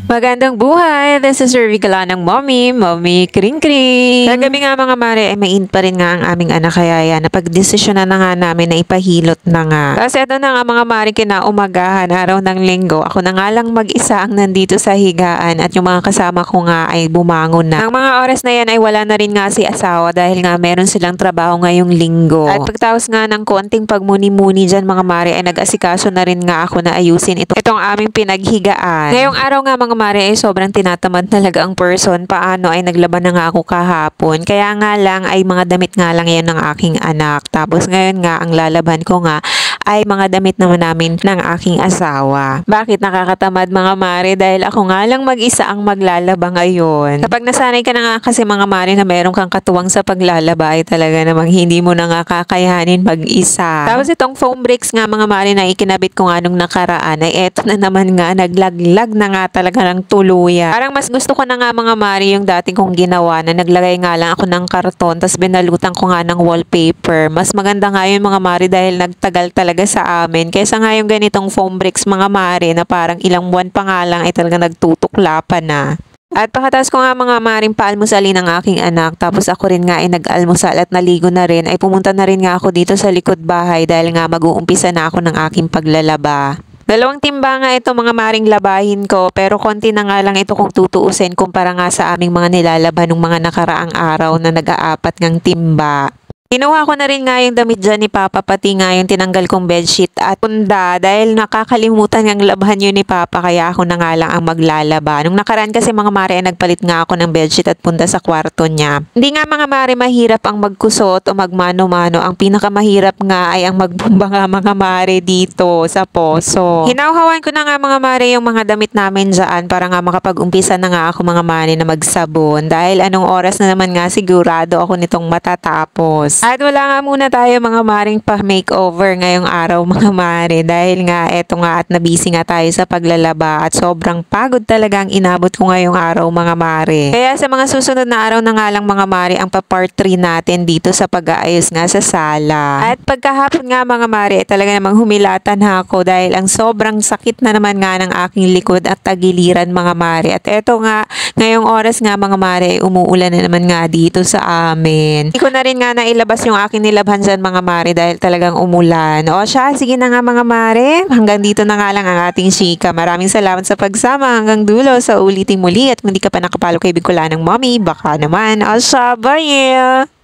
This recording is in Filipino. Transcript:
Magandang buhay! This is Ruby ng Mommy Kring Kring. Kagabi nga mga mare ay mainit pa rin nga ang aming anak kaya yan. Napag-desisyonan na nga namin na ipahilot na nga. Kasi ito na nga mga mare kinaumagahan, araw ng linggo. Ako na nga lang mag-isa ang nandito sa higaan at yung mga kasama ko nga ay bumangon na. Ang mga oras na yan ay wala na rin nga si asawa dahil nga meron silang trabaho ngayong linggo. At pagtaos nga ng konting pagmuni-muni dyan mga mare ay nag-asikaso na rin nga ako na ayusin itong aming pinaghigaan. Ngayong araw nga mga mare ay sobrang tinatamad talaga ang person. Paano ay naglaban na nga ako kahapon. Kaya nga lang ay mga damit nga lang yan ng aking anak. Tapos ngayon nga ang lalaban ko nga ay mga damit naman namin ng aking asawa. Bakit nakakatamad mga mare? Dahil ako nga lang mag-isa ang maglalaba ngayon. Kapag nasanay ka na nga kasi mga mare na meron kang katuwang sa paglalaba ay talaga namang hindi mo na nga kakayanin mag-isa. Tapos itong foam bricks nga mga mare na ikinabit ko nga nung nakaraan ay eto na naman nga naglaglag na nga talaga ng tuluyan. Parang mas gusto ko na nga mga mare yung dati kong ginawa na naglagay nga lang ako ng karton tapos binalutan ko nga ng wallpaper. Mas maganda nga yun mga mare dahil nagtagal talaga sa amin. Kaysa nga yung ganitong foam bricks mga mare na parang ilang buwan pa nga lang ay talaga nagtutukla pa na. At pagkatapos ko nga mga maring paalmusalin ng aking anak tapos ako rin nga ay nag-almusal at naligo na rin ay pumunta na rin nga ako dito sa likod bahay dahil nga mag-uumpisa na ako ng aking paglalaba. Dalawang timba nga ito mga maring labahin ko pero konti na nga lang ito kung tutuusin kumpara nga sa aming mga nilalaban ng mga nakaraang araw na nag-aapat ngang timba. Kinuha ko na rin nga yung damit dyan ni Papa pati nga yung tinanggal kong bedsheet at punda dahil nakakalimutan ngang labahan yun ni Papa kaya ako na nga lang ang maglalaba. Nung nakaraan kasi mga mare nagpalit nga ako ng bedsheet at punda sa kwarto niya. Hindi nga mga mare mahirap ang magkusot o magmano-mano. Ang pinakamahirap nga ay ang magbumba nga mga mare dito sa poso. Hinauhawan ko na nga mga mare yung mga damit namin dyan para nga makapag-umpisa na nga ako mga mare na magsabon dahil anong oras na naman nga sigurado ako nitong matatapos. At wala nga muna tayo mga maring pa-makeover ngayong araw mga mare dahil nga eto nga at nabisi nga tayo sa paglalaba at sobrang pagod talaga ang inabot ko ngayong araw mga mare. Kaya sa mga susunod na araw na nga lang mga mare ang pa-part 3 natin dito sa pag-aayos nga sa sala. At pagkahapon nga mga mare talaga namang humilatan ako dahil ang sobrang sakit na naman nga ng aking likod at tagiliran mga mare. At eto nga ngayong oras nga mga mare umuulan na naman nga dito sa amin. Hindi ko na rin nga nailabas yung aking nilabhan dyan mga mare dahil talagang umulan. O siya, sige na nga mga mare. Hanggang dito na nga lang ang ating chika. Maraming salamat sa pagsama hanggang dulo sa uliting muli at kung hindi ka pa nakapalo kay Bicolana ng Mommy, baka naman. O siya, bye!